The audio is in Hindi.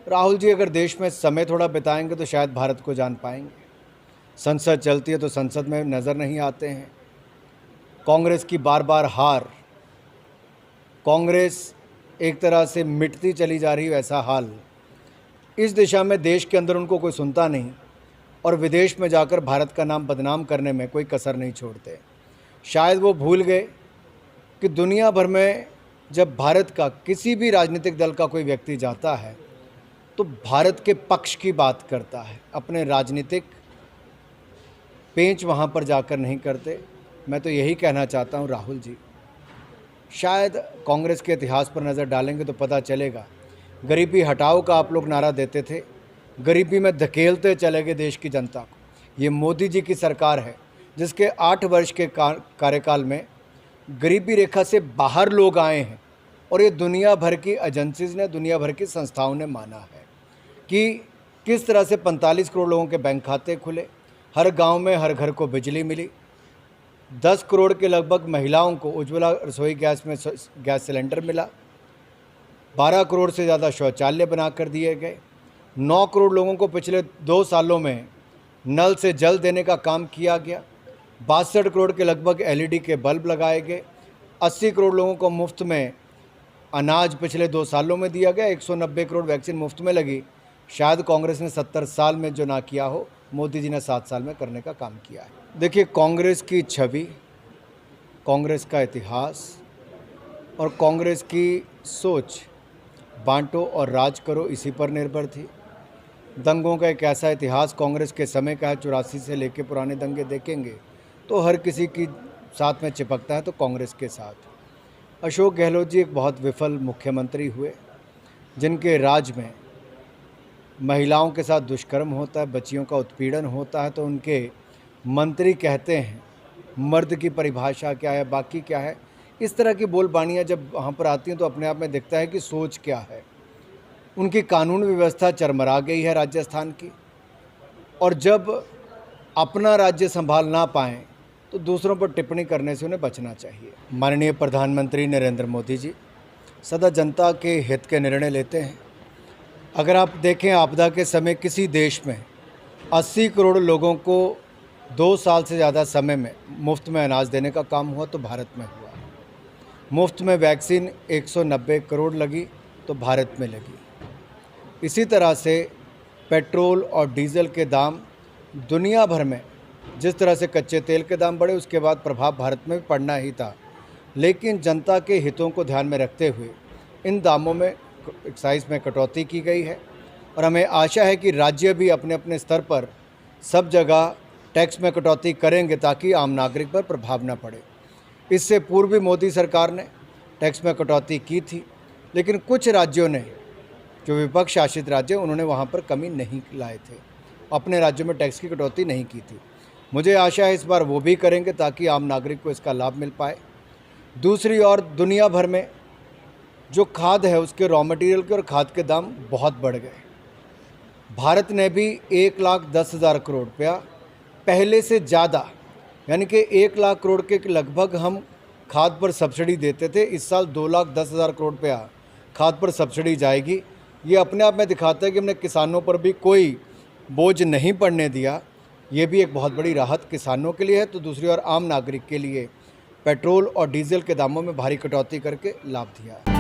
राहुल जी अगर देश में समय थोड़ा बिताएंगे तो शायद भारत को जान पाएंगे। संसद चलती है तो संसद में नज़र नहीं आते हैं। कांग्रेस की बार बार हार, कांग्रेस एक तरह से मिटती चली जा रही है, ऐसा हाल। इस दिशा में देश के अंदर उनको कोई सुनता नहीं और विदेश में जाकर भारत का नाम बदनाम करने में कोई कसर नहीं छोड़ते। शायद वो भूल गए कि दुनिया भर में जब भारत का किसी भी राजनीतिक दल का कोई व्यक्ति जाता है तो भारत के पक्ष की बात करता है, अपने राजनीतिक पेंच वहाँ पर जाकर नहीं करते। मैं तो यही कहना चाहता हूँ राहुल जी, शायद कांग्रेस के इतिहास पर नज़र डालेंगे तो पता चलेगा। गरीबी हटाओ का आप लोग नारा देते थे, गरीबी में धकेलते चले गए देश की जनता को। ये मोदी जी की सरकार है जिसके 8 वर्ष के कार्यकाल में गरीबी रेखा से बाहर लोग आए हैं और ये दुनिया भर की एजेंसीज़ ने, दुनिया भर की संस्थाओं ने माना है कि किस तरह से 45 करोड़ लोगों के बैंक खाते खुले, हर गांव में हर घर को बिजली मिली, 10 करोड़ के लगभग महिलाओं को उज्ज्वला रसोई गैस में गैस सिलेंडर मिला, 12 करोड़ से ज़्यादा शौचालय बना कर दिए गए, 9 करोड़ लोगों को पिछले 2 सालों में नल से जल देने का काम किया गया, 62 करोड़ के लगभग LED के बल्ब लगाए गए, 80 करोड़ लोगों को मुफ्त में अनाज पिछले 2 सालों में दिया गया, 190 करोड़ वैक्सीन मुफ्त में लगी। शायद कांग्रेस ने 70 साल में जो ना किया हो, मोदी जी ने 7 साल में करने का काम किया है। देखिए, कांग्रेस की छवि, कांग्रेस का इतिहास और कांग्रेस की सोच बांटो और राज करो इसी पर निर्भर थी। दंगों का एक ऐसा इतिहास कांग्रेस के समय का है, 84 से लेकर पुराने दंगे देखेंगे तो हर किसी की साथ में चिपकता है तो कांग्रेस के साथ। अशोक गहलोत जी एक बहुत विफल मुख्यमंत्री हुए जिनके राज में महिलाओं के साथ दुष्कर्म होता है, बच्चियों का उत्पीड़न होता है, तो उनके मंत्री कहते हैं मर्द की परिभाषा क्या है, बाकी क्या है। इस तरह की बोलबानियाँ जब वहाँ पर आती हैं तो अपने आप में दिखता है कि सोच क्या है। उनकी कानून व्यवस्था चरमरा गई है राजस्थान की, और जब अपना राज्य संभाल ना पाएँ तो दूसरों पर टिप्पणी करने से उन्हें बचना चाहिए। माननीय प्रधानमंत्री नरेंद्र मोदी जी सदा जनता के हित के निर्णय लेते हैं। अगर आप देखें, आपदा के समय किसी देश में 80 करोड़ लोगों को 2 साल से ज़्यादा समय में मुफ्त में अनाज देने का काम हुआ तो भारत में हुआ। मुफ्त में वैक्सीन 190 करोड़ लगी तो भारत में लगी। इसी तरह से पेट्रोल और डीजल के दाम दुनिया भर में, जिस तरह से कच्चे तेल के दाम बढ़े उसके बाद प्रभाव भारत में भी पड़ना ही था, लेकिन जनता के हितों को ध्यान में रखते हुए इन दामों में एक्साइज में कटौती की गई है और हमें आशा है कि राज्य भी अपने अपने स्तर पर सब जगह टैक्स में कटौती करेंगे ताकि आम नागरिक पर प्रभाव न पड़े। इससे पूर्व भी मोदी सरकार ने टैक्स में कटौती की थी, लेकिन कुछ राज्यों ने, जो विपक्ष शासित राज्य, उन्होंने वहाँ पर कमी नहीं लाए थे, अपने राज्यों में टैक्स की कटौती नहीं की थी। मुझे आशा है इस बार वो भी करेंगे ताकि आम नागरिक को इसका लाभ मिल पाए। दूसरी ओर दुनिया भर में जो खाद है उसके रॉ मटेरियल के और खाद के दाम बहुत बढ़ गए। भारत ने भी 1,10,000 करोड़ रुपया पहले से ज़्यादा, यानी कि 1 लाख करोड़ के लगभग हम खाद पर सब्सिडी देते थे। इस साल 2,10,000 करोड़ रुपया खाद पर सब्सिडी जाएगी। ये अपने आप में दिखाता है कि हमने किसानों पर भी कोई बोझ नहीं पड़ने दिया। ये भी एक बहुत बड़ी राहत किसानों के लिए है। तो दूसरी ओर आम नागरिक के लिए पेट्रोल और डीजल के दामों में भारी कटौती करके लाभ दिया है।